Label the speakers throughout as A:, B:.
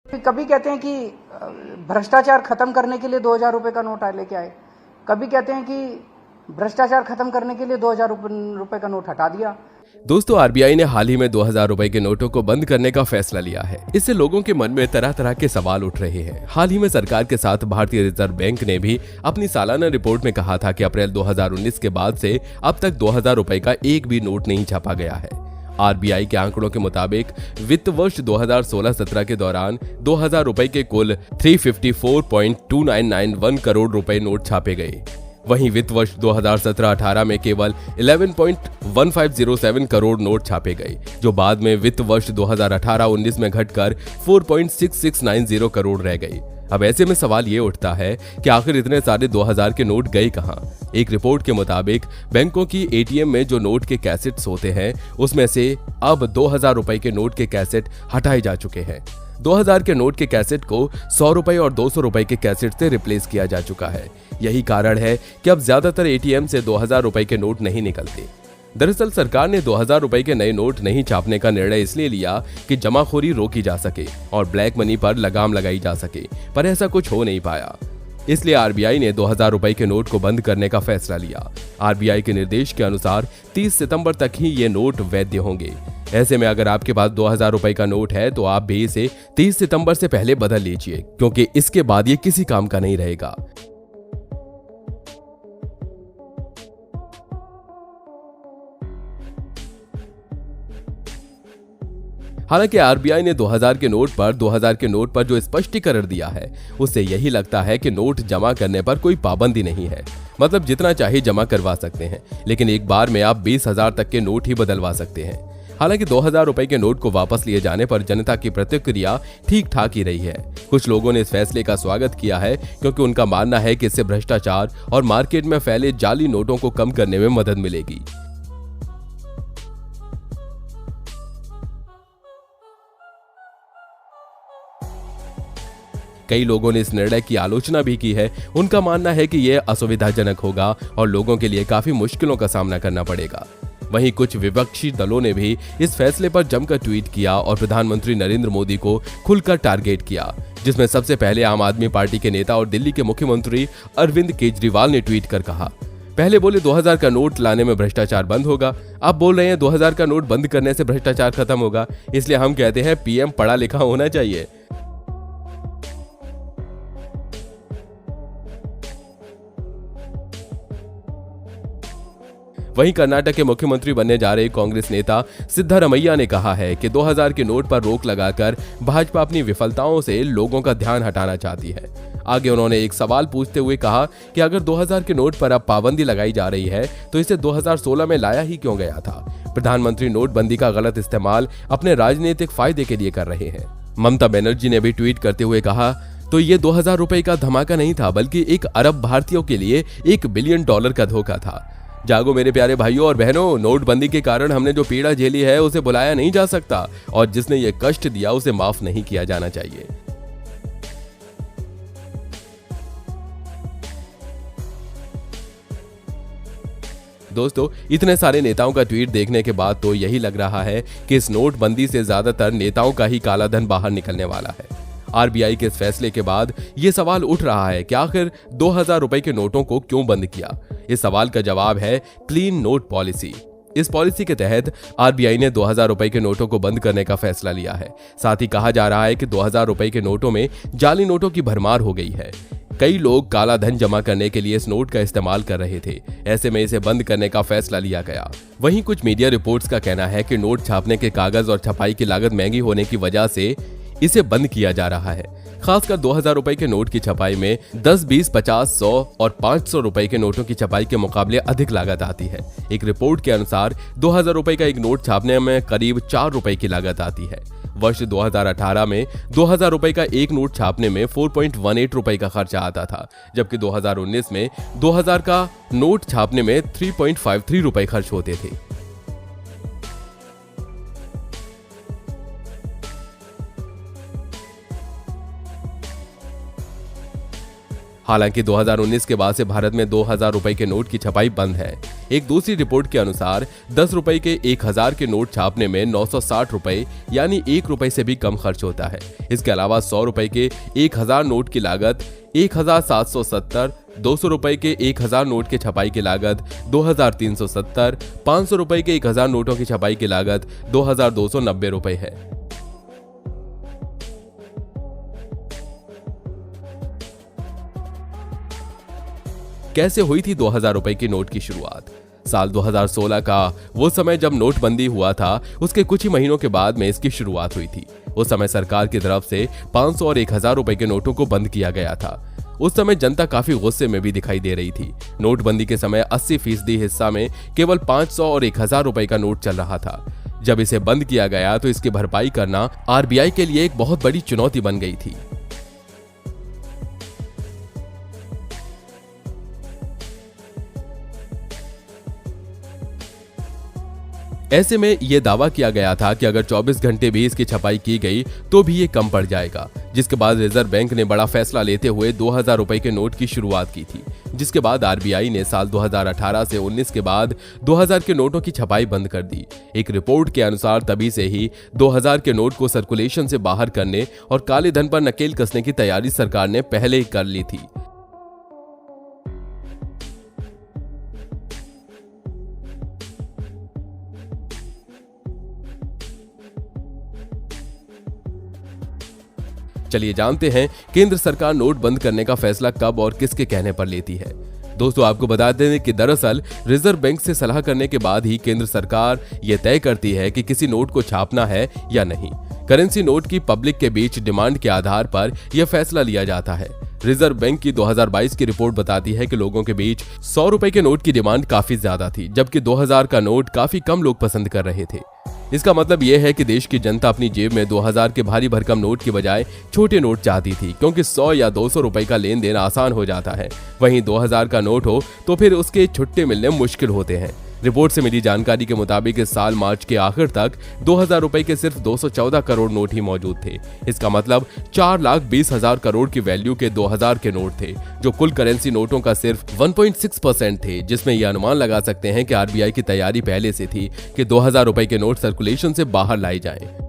A: कभी कहते हैं कि भ्रष्टाचार खत्म करने के लिए 2000 रुपए का नोट लेके आए, कभी कहते हैं कि भ्रष्टाचार खत्म करने के लिए 2000 रुपए का नोट हटा दिया।
B: दोस्तों, आरबीआई ने हाल ही में 2000 रुपए के नोटों को बंद करने का फैसला लिया है। इससे लोगों के मन में तरह तरह के सवाल उठ रहे हैं। हाल ही में सरकार के साथ भारतीय रिजर्व बैंक ने भी अपनी सालाना रिपोर्ट में कहा था कि अप्रैल 2019 के बाद से अब तक 2000 रुपए का एक भी नोट नहीं छापा गया है। आरबीआई के आंकड़ों के मुताबिक वित्त वर्ष 2016-17 के दौरान 2000 रुपए के कुल 354.2991 करोड़ रुपए नोट छापे गए। वहीं वित्त वर्ष 2017-18 में केवल 11.1507 करोड़ नोट छापे गए, जो बाद में वित्त वर्ष 2018-19 में घटकर 4.6690 करोड़ रह गए। अब ऐसे में सवाल ये उठता है कि आखिर इतने सारे 2000 के नोट गए कहां? एक रिपोर्ट के मुताबिक बैंकों की एटीएम में जो नोट के कैसेट्स होते हैं, उसमें से अब 2000 रुपए के नोट के कैसेट हटाए जा चुके हैं। 2000 के नोट के कैसेट को 100 रुपए और 200 रुपए के कैसेट से रिप्लेस किया जा चुका है। यही कारण है कि अब ज्यादातर एटीएम से 2000 रुपए के नोट नहीं निकलते। दरअसल सरकार ने 2000 रुपए के नए नोट नहीं छापने का निर्णय इसलिए लिया कि जमाखोरी रोकी जा सके और ब्लैक मनी पर लगाम लगाई जा सके, पर ऐसा कुछ हो नहीं पाया। इसलिए आरबीआई ने 2000 रुपए के नोट को बंद करने का फैसला लिया। आरबीआई के निर्देश के अनुसार 30 सितंबर तक ही ये नोट वैध होंगे। ऐसे में अगर आपके पास 2000 रुपए का नोट है तो आप भी इसे 30 सितंबर से पहले बदल लीजिए, क्योंकि इसके बाद ये किसी काम का नहीं रहेगा। हालांकि आरबीआई ने 2000 के नोट पर जो स्पष्टीकरण दिया है, उससे यही लगता है कि नोट जमा करने पर कोई पाबंदी नहीं है। मतलब जितना चाहे जमा करवा सकते हैं, लेकिन एक बार में आप 20,000 तक के नोट ही बदलवा सकते हैं। हालांकि 2000 रुपए के नोट को वापस लिए जाने पर जनता की प्रतिक्रिया ठीक ठाक ही रही है। कुछ लोगों ने इस फैसले का स्वागत किया है, क्योंकि उनका मानना है कि इससे भ्रष्टाचार और मार्केट में फैले जाली नोटों को कम करने में मदद मिलेगी। कई लोगों ने इस निर्णय की आलोचना भी की है। उनका मानना है कि यह असुविधाजनक होगा और लोगों के लिए काफी मुश्किलों का सामना करना पड़ेगा। वहीं कुछ विपक्षी दलों ने भी इस फैसले पर जमकर ट्वीट किया और प्रधानमंत्री नरेंद्र मोदी को खुलकर टारगेट किया, जिसमें सबसे पहले आम आदमी पार्टी के नेता और दिल्ली के मुख्यमंत्री अरविंद केजरीवाल ने ट्वीट कर कहा, पहले बोले 2000 का नोट लाने में भ्रष्टाचार बंद होगा, अब बोल रहे हैं 2000 का नोट बंद करने से भ्रष्टाचार खत्म होगा। इसलिए हम कहते हैं पीएम पढ़ा लिखा होना चाहिए। वहीं कर्नाटक के मुख्यमंत्री बनने जा रहे कांग्रेस नेता सिद्धारमैया ने कहा है कि 2000 के नोट पर रोक लगाकर भाजपा अपनी विफलताओं से लोगों का ध्यान हटाना चाहती है। आगे उन्होंने एक सवाल पूछते हुए कहा कि अगर 2000 के नोट पर अब पाबंदी लगाई जा रही है तो इसे 2016 में लाया ही क्यों गया था? प्रधानमंत्री नोटबंदी का गलत इस्तेमाल अपने राजनीतिक फायदे के लिए कर रहे हैं। ममता बनर्जी ने भी ट्वीट करते हुए कहा, तो ये 2000 रुपए का धमाका नहीं था, बल्कि 1 अरब भारतीयों के लिए $1 बिलियन का धोखा था। जागो मेरे प्यारे भाइयों और बहनों, नोटबंदी के कारण हमने जो पीड़ा झेली है उसे भुलाया नहीं जा सकता, और जिसने ये कष्ट दिया उसे माफ नहीं किया जाना चाहिए। दोस्तों, इतने सारे नेताओं का ट्वीट देखने के बाद तो यही लग रहा है कि इस नोटबंदी से ज्यादातर नेताओं का ही काला धन बाहर निकलने वाला है। आरबीआई के इस फैसले के बाद ये सवाल उठ रहा है कि आखिर 2000 रुपए के नोटों को क्यों बंद किया? इस सवाल का जवाब है क्लीन नोट पॉलिसी। इस पॉलिसी के तहत आरबीआई ने 2000 रुपए के नोटों को बंद करने का फैसला लिया है। साथ ही कहा जा रहा है कि 2000 रुपए के नोटों में जाली नोटों की भरमार हो गई है। कई लोग काला धन जमा करने के लिए इस नोट का इस्तेमाल कर रहे थे। ऐसे में इसे बंद करने का फैसला लिया गया। वहीं कुछ मीडिया रिपोर्ट्स का कहना है कि नोट छापने के कागज और छपाई की लागत महंगी होने की वजह से इसे बंद किया जा रहा है। खासकर 2000 रुपए के नोट की छपाई में 10, 20, 50, 100 और 500 रुपए के नोटों की छपाई के मुकाबले अधिक लागत आती है। एक रिपोर्ट के अनुसार 2000 रुपए का एक नोट छापने में करीब 4 रुपए की लागत आती है। वर्ष 2018 में 2000 रुपए का एक नोट छापने में 4.18 रुपए का खर्चा आता था, जबकि 2019 में 2000 का नोट छापने में 3.53 रुपए खर्च होते थे। हालांकि 2019 के बाद से भारत में 2000 रुपए के नोट की छपाई बंद है। एक दूसरी रिपोर्ट के अनुसार 10 रुपए के 1000 के नोट छापने में 960 रुपए यानी 1 रुपए से भी कम खर्च होता है। इसके अलावा 100 रुपए के 1000 नोट की लागत 1770, 200 रुपए के 1000 नोट की छपाई की लागत 2370, 500 रुपए के 1000 नोटों की छपाई की लागत 2290 रुपए है। कैसे हुई थी 2000 रुपए की नोट की शुरुआत? साल 2016 का वो समय जब नोटबंदी हुआ था, उसके कुछ ही महीनों के बाद में इसकी शुरुआत हुई थी। उस समय सरकार की तरफ से 500 और 1000 रुपए के नोटों को बंद किया गया था। उस समय जनता काफी गुस्से में भी दिखाई दे रही थी। नोटबंदी के समय 80% हिस्सा में केवल 500 और 1000 रुपए का नोट चल रहा था। जब इसे बंद किया गया तो इसकी भरपाई करना आरबीआई के लिए एक बहुत बड़ी चुनौती बन गई थी। ऐसे में यह दावा किया गया था कि अगर 24 घंटे भी इसकी छपाई की गई तो भी ये कम पड़ जाएगा, जिसके बाद रिजर्व बैंक ने बड़ा फैसला लेते हुए 2000 रुपए के नोट की शुरुआत की थी, जिसके बाद आरबीआई ने साल 2018 से 19 के बाद 2000 के नोटों की छपाई बंद कर दी। एक रिपोर्ट के अनुसार तभी से ही 2000 के नोट को सर्कुलेशन से बाहर करने और काले धन पर नकेल कसने की तैयारी सरकार ने पहले ही कर ली थी। चलिए जानते हैं केंद्र सरकार नोट बंद करने का फैसला कब और किसके कहने पर लेती है। दोस्तों, आपको बता दें कि दरअसल रिजर्व बैंक से सलाह करने के बाद ही केंद्र सरकार यह तय करती है कि किसी नोट को छापना है या नहीं। करेंसी नोट की पब्लिक के बीच डिमांड के आधार पर यह फैसला लिया जाता है। रिजर्व बैंक की 2022 की रिपोर्ट बताती है कि लोगों के बीच 100 रुपए के नोट की डिमांड काफी ज्यादा थी, जबकि 2000 का नोट काफी कम लोग पसंद कर रहे थे। इसका मतलब यह है कि देश की जनता अपनी जेब में 2000 के भारी भरकम नोट की बजाय छोटे नोट चाहती थी, क्योंकि 100 या 200 रुपए का लेन देन आसान हो जाता है। वहीं 2000 का नोट हो तो फिर उसके छुट्टे मिलने मुश्किल होते हैं। रिपोर्ट से मिली जानकारी के मुताबिक इस साल मार्च के आखिर तक 2000 रुपए के सिर्फ 214 करोड़ नोट ही मौजूद थे। इसका मतलब 4,20,000 करोड़ की वैल्यू के 2000 के नोट थे, जो कुल करेंसी नोटों का सिर्फ 1.6% थे, जिसमें यह अनुमान लगा सकते हैं कि आरबीआई की तैयारी पहले से थी कि 2000 रुपए के नोट सर्कुलेशन से बाहर लाए जाएं।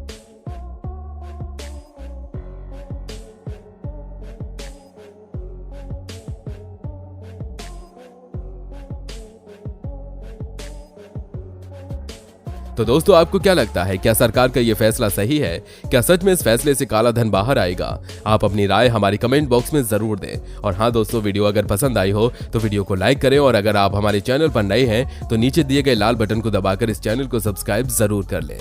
B: तो दोस्तों, आपको क्या लगता है, क्या सरकार का ये फैसला सही है? क्या सच में इस फैसले से काला धन बाहर आएगा? आप अपनी राय हमारे कमेंट बॉक्स में जरूर दें। और हाँ दोस्तों, वीडियो अगर पसंद आई हो तो वीडियो को लाइक करें, और अगर आप हमारे चैनल पर नए हैं तो नीचे दिए गए लाल बटन को दबाकर इस चैनल को सब्सक्राइब जरूर कर लें।